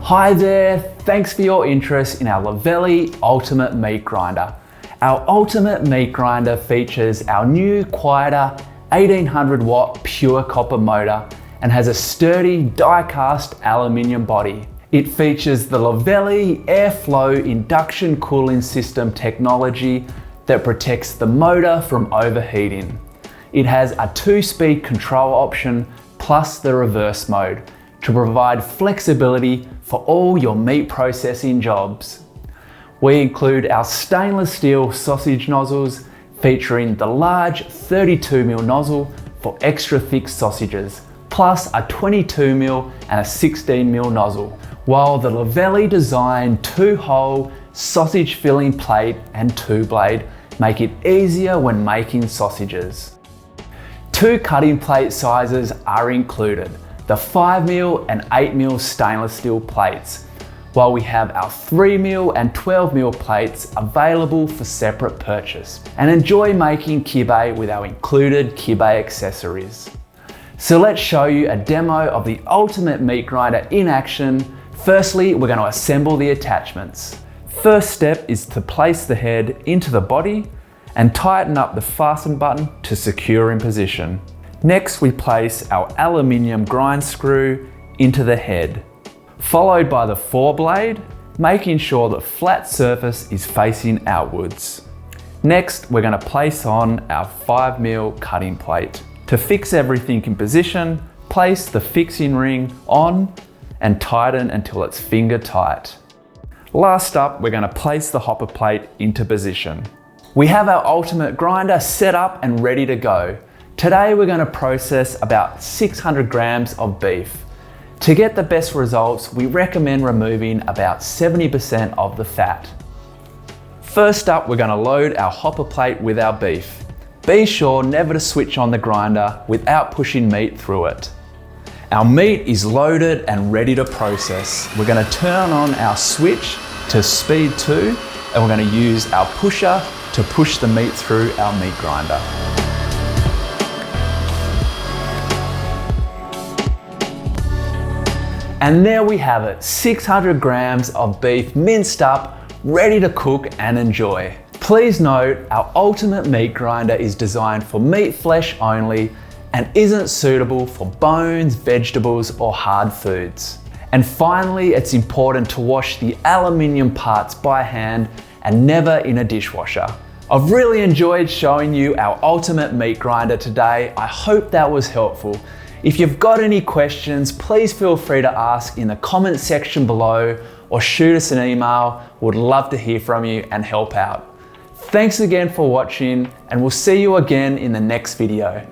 Hi there, thanks for your interest in our Luvele Ultimate Meat Grinder. Our Ultimate Meat Grinder features our new, quieter 1800 watt pure copper motor and has a sturdy die-cast aluminium body. It features the Luvele airflow induction cooling system technology that protects the motor from overheating. It has a 2-speed control option plus the reverse mode to provide flexibility for all your meat processing jobs. We include our stainless steel sausage nozzles featuring the large 32mm nozzle for extra thick sausages, plus a 22mm and a 16mm nozzle, while the Luvele designed 2-hole sausage filling plate and 2-blade make it easier when making sausages. 2 cutting plate sizes are included, the 5mm and 8mm stainless steel plates, while we have our 3mm and 12mm plates available for separate purchase. And enjoy making kibbeh with our included kibbeh accessories. So let's show you a demo of the Ultimate Meat Grinder in action. Firstly, we're going to assemble the attachments. First step is to place the head into the body and tighten up the fasten button to secure in position. Next, we place our aluminium grind screw into the head, followed by the 4-blade, making sure the flat surface is facing outwards. Next, we're going to place on our 5mm cutting plate. To fix everything in position, place the fixing ring on and tighten until it's finger tight. Last up, we're going to place the hopper plate into position. We have our Ultimate Grinder set up and ready to go. Today we're going to process about 600 grams of beef. To get the best results, we recommend removing about 70% of the fat. First up, we're going to load our hopper plate with our beef. Be sure never to switch on the grinder without pushing meat through it. Our meat is loaded and ready to process. We're going to turn on our switch to speed 2 and we're going to use our pusher to push the meat through our meat grinder. And there we have it, 600 grams of beef minced up, ready to cook and enjoy. Please note, our Ultimate Meat Grinder is designed for meat flesh only and isn't suitable for bones, vegetables or hard foods. And finally, it's important to wash the aluminium parts by hand and never in a dishwasher. I've really enjoyed showing you our Ultimate Meat Grinder today. I hope that was helpful. If you've got any questions, please feel free to ask in the comment section below or shoot us an email. Would love to hear from you and help out. Thanks again for watching, and we'll see you again in the next video.